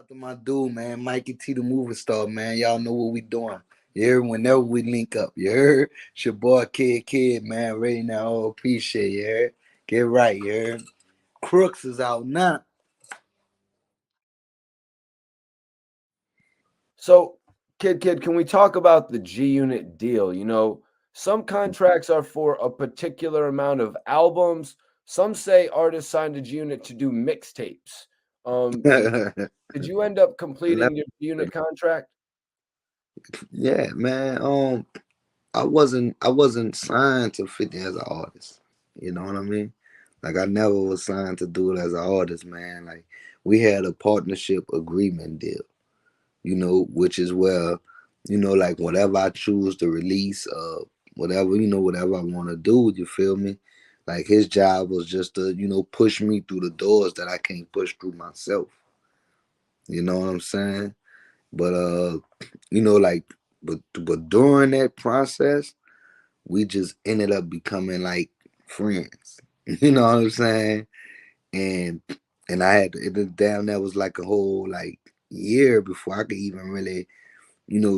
out to my dude, man, Mikey T, the movie star, man. Y'all know what we doing. You heard? Whenever we link up, you heard? It's your boy Kid, man. Ready now, oh, appreciate you, heard? Get right, you heard? Crooks is out now. So, kid, can we talk about the GUnit deal? Some contracts are for a particular amount of albums. Some say artists signed to GUnit to do mixtapes. Did did you end up completing your GUnit contract? Yeah, man. I wasn't signed to 50 as an artist. You know what I mean? Like I never was signed to do it as an artist, man. Like we had a partnership agreement deal, which is where, like whatever I choose to release, whatever I want to do, you feel me? Like his job was just to, push me through the doors that I can't push through myself. You know what I'm saying? But like, but during that process, we just ended up becoming like friends. You know what I'm saying? And I had to, damn, that was like a whole like year before I could even really,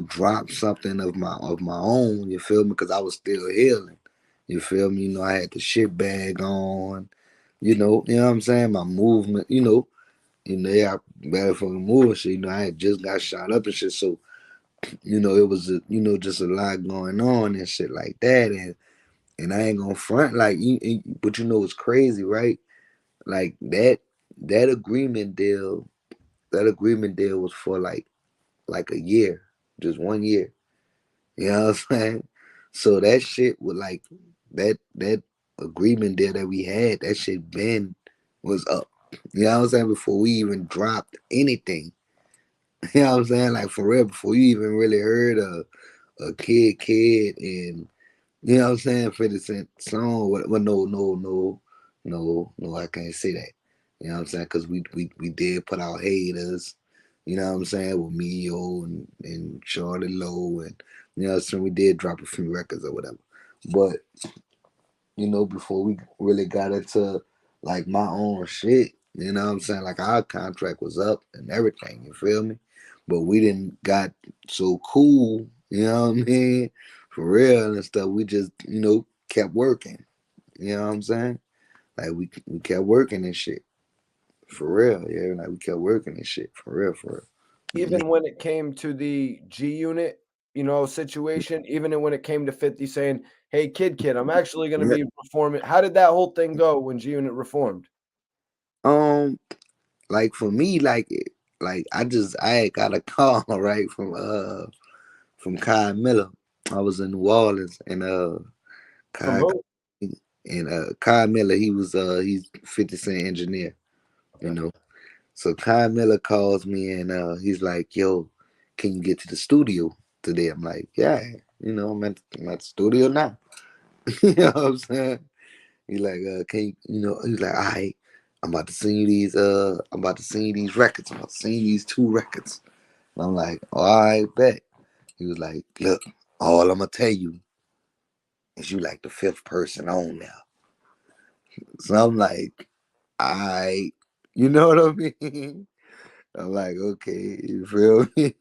drop something of my own. You feel me? Because I was still healing. You feel me? I had the shit bag on. What I'm saying? My movement. Yeah, I better fucking move and shit. I had just got shot up and shit. So it was just a lot going on and shit like that. And I ain't gonna front like but it's crazy, right? Like that agreement deal, was for like a year, just 1 year. You know what I'm saying? So that shit was like that agreement deal that we had, that shit been was up. You know what I'm saying? Before we even dropped anything. You know what I'm saying? Like for real, before you even really heard a kid and you know what I'm saying? 50 Cent song. Well, no, I can't say that. You know what I'm saying? Because we did put out haters. You know what I'm saying? With Mio and Charlie Lowe and you know what I'm saying? We did drop a few records or whatever. But before we really got into like my own shit, you know what I'm saying? Like our contract was up and everything, you feel me? But we didn't got so cool, you know what I mean? For real and stuff. We just, kept working. You know what I'm saying? Like we kept working and shit. For real, yeah. Like we kept working and shit. For real. Yeah. Even when it came to the GUnit, situation, even when it came to 50 saying, "Hey, kid, I'm actually going to Yeah. be performing." How did that whole thing go when GUnit reformed? Um, like for me, like I had got a call right from Kai Miller. I was in New Orleans and From Kai who? and Kai Miller, he's 50 Cent engineer, you Okay. know. So Kai Miller calls me and he's like, "Yo, can you get to the studio today?" I'm like, "Yeah, I'm at the studio now." You know what I'm saying? He's like, "Can you?" He's like, "All right, I'm about to send you these records. I'm about to send you these two records." And I'm like, "All right, bet." He was like, "Look, all I'm gonna tell you is you like the fifth person on now." So I'm like, "All right," you know what I mean? I'm like, "Okay," you feel me?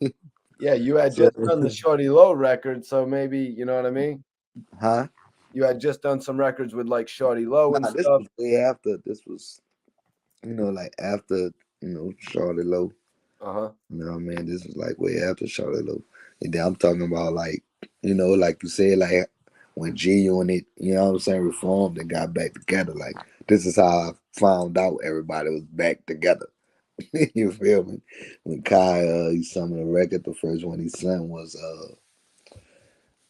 Yeah, you had So, just done the Shorty Low record, so maybe, you know what I mean? huh? You had just done some records with like Shorty Low and Nah, this stuff. was way after. This was, like after, Charlotte Lowe. Uh-huh. You know what I mean? This was like way after Charlotte Lowe. And then I'm talking about like, like you said, like when GUnit, you know what I'm saying, reformed and got back together. Like this is how I found out everybody was back together. You feel me? When Kai he sung the record, the first one he sung was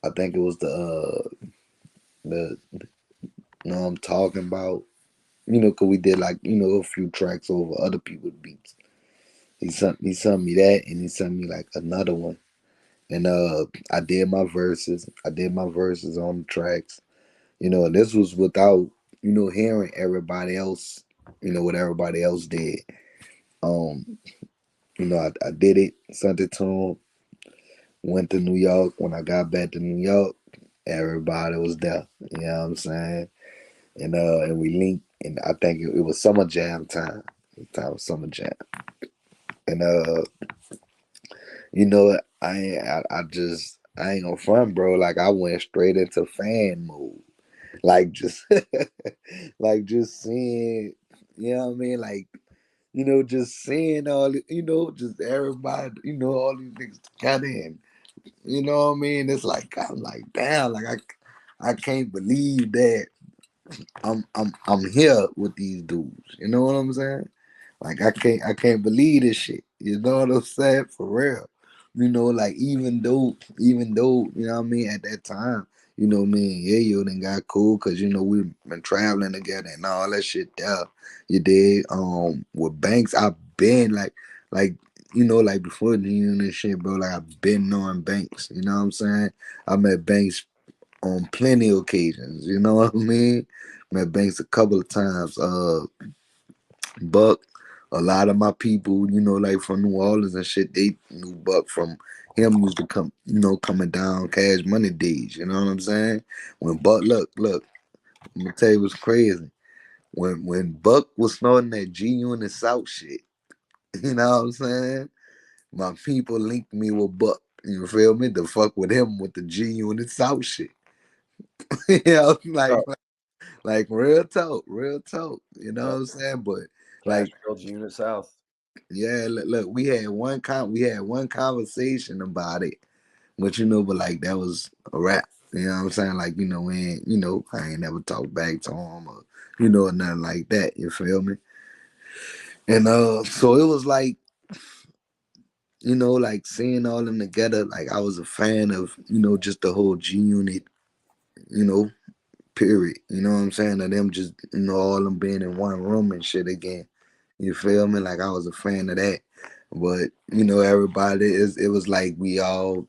I think it was the I'm talking about, cause we did like, a few tracks over other people's beats. He sent me that and he sent me like another one. And I did my verses. I did my verses on the tracks. And this was without, hearing everybody else, what everybody else did. Um, I did it, sent it to him, went to New York. When I got back to New York, everybody was there. You know what I'm saying? And we linked and I think it was summer jam time. Time was summer jam. And you know, I ain't gonna front, bro. Like I went straight into fan mode. Like just like just seeing, you know what I mean? Like, you know, just seeing all you know, just everybody, you know, all these niggas got in. You know what I mean? It's like I'm like, damn, like I can't believe that I'm here with these dudes. You know what I'm saying? Like I can't believe this shit. You know what I'm saying? For real. You know, like even though, you know what I mean, at that time, you know, me and Yayo then got cool because you know we've been traveling together and all that shit there. You did. With Banks, I've been like you know, like before the union and shit, bro, like I've been knowing Banks. You know what I'm saying? I met Banks on plenty of occasions. You know what I mean? Met Banks a couple of times. Buck, a lot of my people, you know, like from New Orleans and shit, they knew Buck from him used to come, you know, coming down Cash Money days. You know what I'm saying? When Buck, look, I'm gonna tell you what's crazy. When Buck was snorting that G-Unit South shit, you know what I'm saying? My people linked me with Buck. You feel me? To fuck with him with the G-Unit South shit. you know, like real talk. You know Yeah, what I'm saying? But like, Cashville, Unit South. yeah, look, we had one conversation about it, but you know, but like that was a wrap. You know what I'm saying? Like, you know, you know, I ain't never talked back to him or you know, nothing like that. You feel me? And so it was like, you know, like seeing all them together, like I was a fan of, you know, just the whole G Unit, you know, period. You know what I'm saying? Of them just, you know, all them being in one room and shit again. You feel me? Like I was a fan of that. But, you know, it was like we all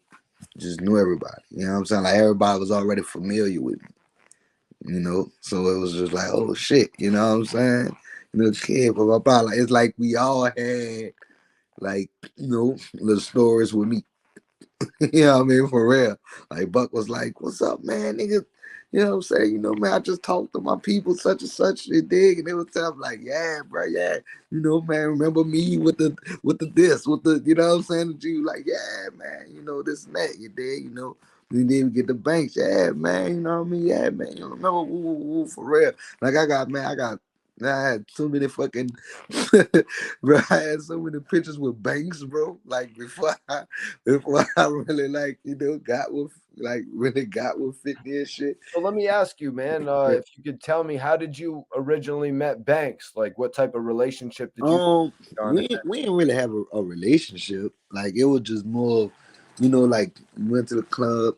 just knew everybody. You know what I'm saying? Like everybody was already familiar with me, you know? So it was just like, oh shit, you know what I'm saying? You know, kid, blah, blah, blah. Like, it's like we all had, like, you know, little stories with me. you know what I mean? For real. Like Buck was like, what's up, man, nigga? You know what I'm saying? You know, man, I just talked to my people, such and such, they dig, and they would tell me like, yeah, bro, yeah. You know, man, remember me with the this, with the, you know what I'm saying? The Jew, like, yeah, man, you know, this and that, you dig, you know. You didn't get the banks, yeah, man, you know what I mean? Yeah, man, you remember, woo, woo, woo, for real. Like I had too many fucking, bro. I had so many pictures with banks, bro. Like before I really like you know got with like really got with 50 and shit. So let me ask you, man, Yeah. if you could tell me, how did you originally met Banks? Like, what type of relationship did you Um, on? we didn't really have a relationship. Like it was just more, of, you know, like we went to the club.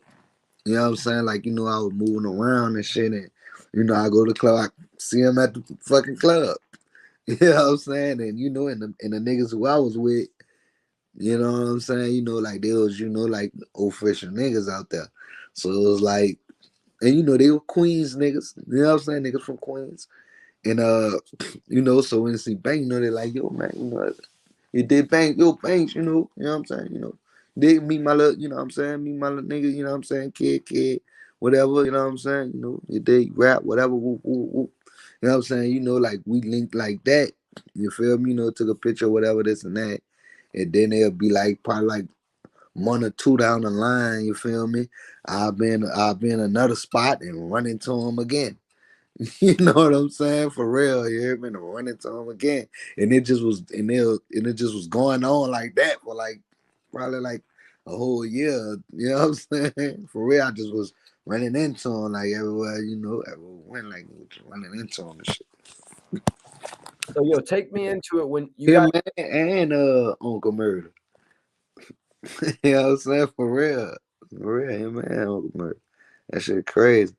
You know what I'm saying? Like you know, I was moving around and shit, and you know, I go to the club, I see him at the fucking club. You know what I'm saying? And you know, and the niggas who I was with, you know what I'm saying? You know, like they was, you know, like official niggas out there. So it was like, and you know, they were Queens niggas. You know what I'm saying? Niggas from Queens. And you know, so when they see Bank, you know, they're like, yo, man, you know, you did Bank, yo, Banks, you know what I'm saying? You know, did meet my little, you know what I'm saying? Meet my little nigga, you know what I'm saying? Kid, whatever, you know what I'm saying? You know, you did rap, whatever, whoop, whoop, whoop. You know what I'm saying? You know, like we linked like that. You feel me? You know, took a picture, whatever, this and that. And then they'll be like, probably like one or two down the line, you feel me? I've been another spot and run into him again. You know what I'm saying? For real, you hear me? And run into him again. And it just was and it just was going on like that for like probably like a whole year. You know what I'm saying? For real, I just was running into him like everywhere, you know, everywhere we went like just running into him and shit. So, yo, take me into it when you Him guys. man and Uncle Murder. you know what I'm saying? For real. For real, him and Uncle Murder. That shit crazy.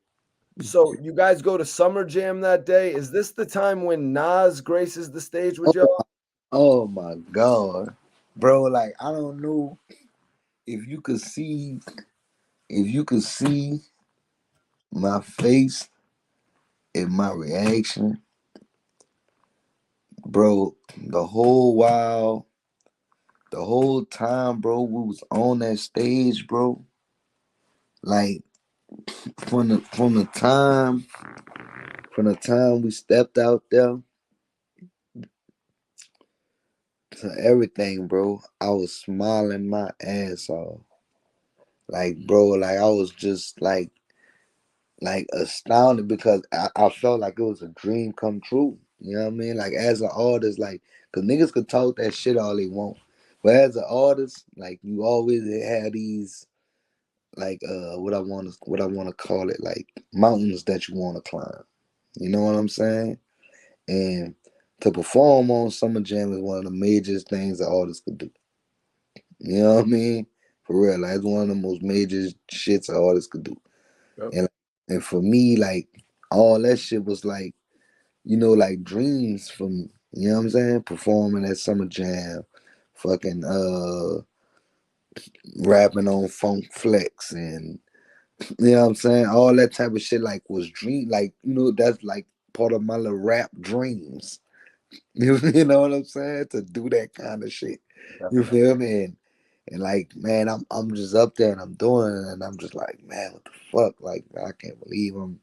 So you guys go to Summer Jam that day. Is this the time when Nas graces the stage with y'all? Oh my god. Bro, like I don't know if you could see if you could see my face and my reaction, bro, the whole while, the whole time, bro, we was on that stage, bro. Like from the time we stepped out there to everything, bro. I was smiling my ass off. Like, bro, like I was just like astounded because I felt like it was a dream come true. You know what I mean? Like as an artist, like, cause niggas could talk that shit all they want, but as an artist, like you always have these like what I wanna call it, like mountains that you wanna climb. You know what I'm saying? And to perform on Summer Jam is one of the major things that artists could do. You know what I mean? For real, like it's one of the most major shits an artist could do. Yep. And for me, like all that shit was like, like dreams for me. You know what I'm saying? Performing at Summer Jam, fucking rapping on Funk Flex and you know what I'm saying? All that type of shit like was dream like, that's like part of my little rap dreams. You know what I'm saying? To do that kind of shit. You Definitely. feel me? And like, man, I'm just up there and I'm doing it and I'm just like, man, what the fuck? Like, I can't believe I'm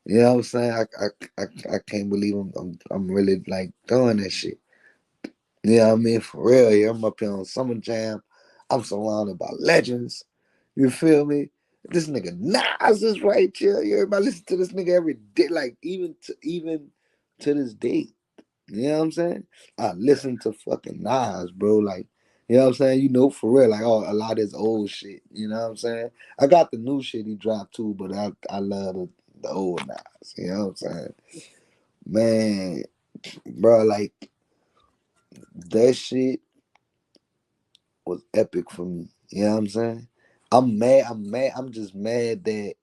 you know what I'm saying? I can't believe I'm really like doing that shit. You know what I mean? For real, yeah, I'm up here on Summer Jam. I'm surrounded by legends. You feel me? This nigga Nas is right here. Everybody listen to this nigga every day, like even to this day. You know what I'm saying? I listen to fucking Nas, bro. Like, you know what I'm saying? For real, like a lot of his old shit. You know what I'm saying? I got the new shit he dropped too, but I love the old Nas. You know what I'm saying? Man, bro, like that shit was epic for me. You know what I'm saying? I'm mad. I'm mad. I'm just mad that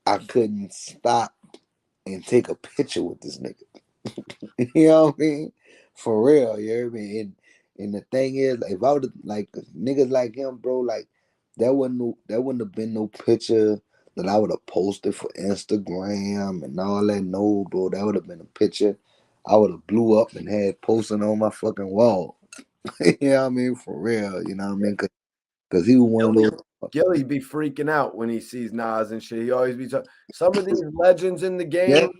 I couldn't stop and take a picture with this nigga. You know what I mean? For real, you hear me? And the thing is, if I would like niggas like him, bro, like that wouldn't have been no picture that I would have posted for Instagram and all that. No, bro, that would have been a picture I would have blew up and had posted on my fucking wall. You know what I mean? For real, you know what I Yeah. mean? Cause he was one of Gilly those. Gilly be freaking out when he sees Nas and shit. He always be some of these legends in the Yeah, game.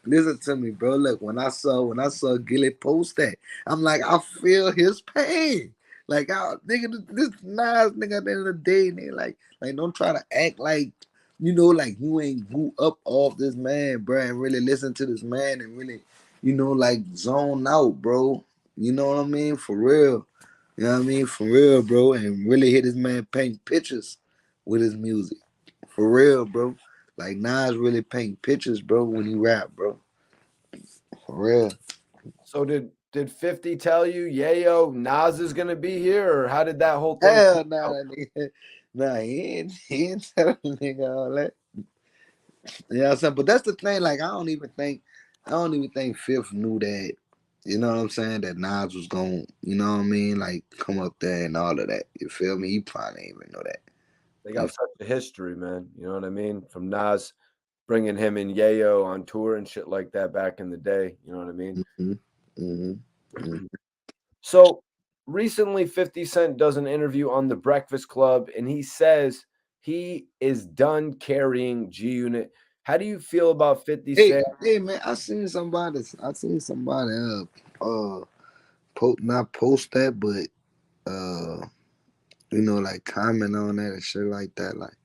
listen to me, bro. Look, when I saw Gilly post that, I'm like, I feel his pain. Like, nigga, this Nas nigga at the end of the day, nigga, like don't try to act like like you ain't grew up off this man, bro, and really listen to this man and really, like zone out, bro. You know what I mean? For real. You know what I mean? For real, bro, and really hit this man paint pictures with his music. For real, bro. Like Nas really paint pictures, bro, when he rap, bro. For real. So did 50 tell you, Yayo, Nas is gonna be here, or how did that whole thing Hell play nah, out? that nigga. Nah, he ain't tell the nigga all that. You know what I'm saying? But that's the thing, like I don't even think Fifth knew that, you know what I'm saying, that Nas was going, you know what I mean, like come up there and all of that. You feel me? He probably didn't even know that. They You got such a history, man. You know what I mean? From Nas bringing him and Yayo on tour and shit like that back in the day. You know what I mean? mm-hmm, mm-hmm, mm-hmm. So recently, 50 Cent does an interview on The Breakfast Club, and he says he is done carrying G Unit. How do you feel about 50 Hey, Cent? hey man, I seen somebody not post that, but uh like comment on that and shit like that. Like,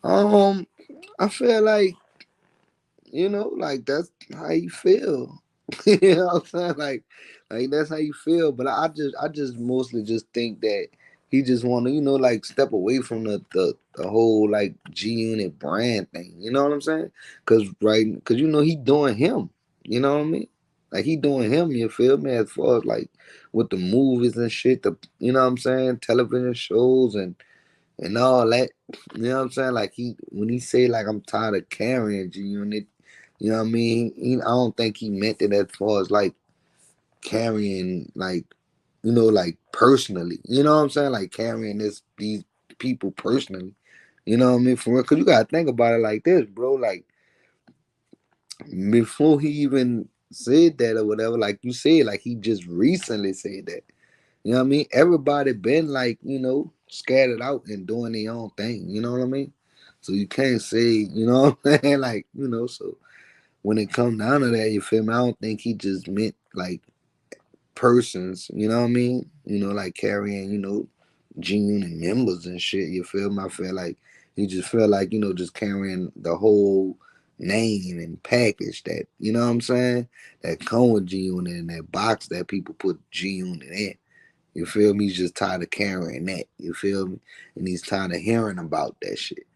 um, I feel like that's how you feel. You know what I'm saying? Like that's how you feel. But I just mostly just think that he just want to, like step away from the whole like G Unit brand thing. You know what I'm saying? Cause he doing him. You know what I mean? Like he doing him. You feel me? As far as like with the movies and shit, you know what I'm saying? Television shows and all that. You know what I'm saying? Like when he say like I'm tired of carrying G Unit, you know what I mean? I don't think he meant it as far as like carrying like like personally. You know what I'm saying? Like carrying these people personally. You know what I mean? For real, cause you gotta think about it like this, bro. Like before he even said that or whatever, like you said, like he just recently said that. You know what I mean? Everybody been like, scattered out and doing their own thing. You know what I mean? So you can't say, what I'm saying? Like, so when it comes down to that, you feel me? I don't think he just meant like persons, you know what I mean? Like carrying, G-Unit members and shit, you feel me? I feel like he just feel like, just carrying the whole name and package that, you know what I'm saying? That come with G-Unit and that box that people put G-Unit in. You feel me? He's just tired of carrying that. You feel me? And he's tired of hearing about that shit.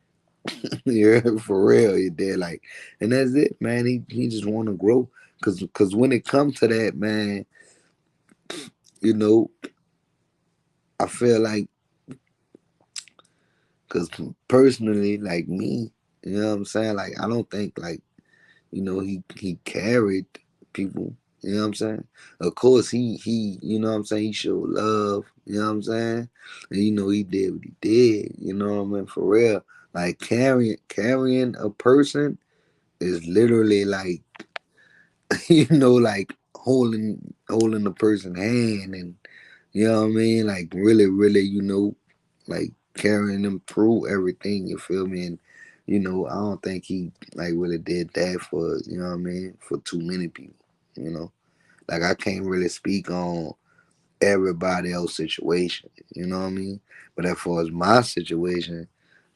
Yeah, for real, you did like, and that's it, man. He just want to grow, cause when it comes to that, man, you know, I feel like, cause personally, like me, you know what I'm saying? Like I don't think like he carried people. You know what I'm saying? Of course, he you know what I'm saying. He showed love. You know what I'm saying? And he did what he did. You know what I mean? For real, like carrying a person is literally like like holding the person's hand, and you know what I mean, like really, really, like carrying them through everything. You feel me? And I don't think he like really did that for what I mean, for too many people. You know, like I can't really speak on everybody else's situation. You know what I mean? But as far as my situation,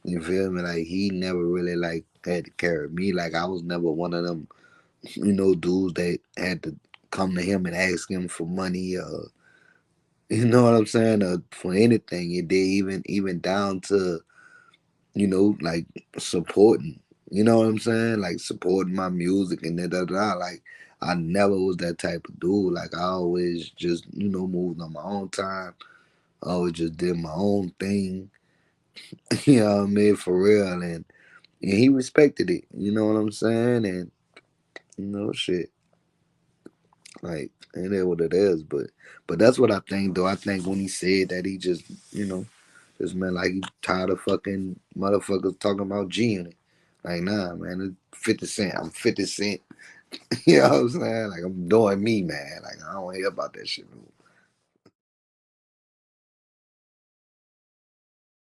you feel me? Like he never really like had to carry me. Like I was never one of them dudes that had to come to him and ask him for money, you know what I'm saying, or for anything. It did even down to, like supporting, you know what I'm saying? Like supporting my music and da. Like I never was that type of dude. Like I always just, moved on my own time. I always just did my own thing. You know what I mean? For real. And he respected it, you know what I'm saying? And shit. Like it is what it is, but that's what I think though. I think when he said that, he just just meant like he tired of fucking motherfuckers talking about G in it. Like nah, man, it's 50 Cent. I'm 50 Cent. You know what I'm saying? Like I'm doing me, man. Like I don't hear about that shit.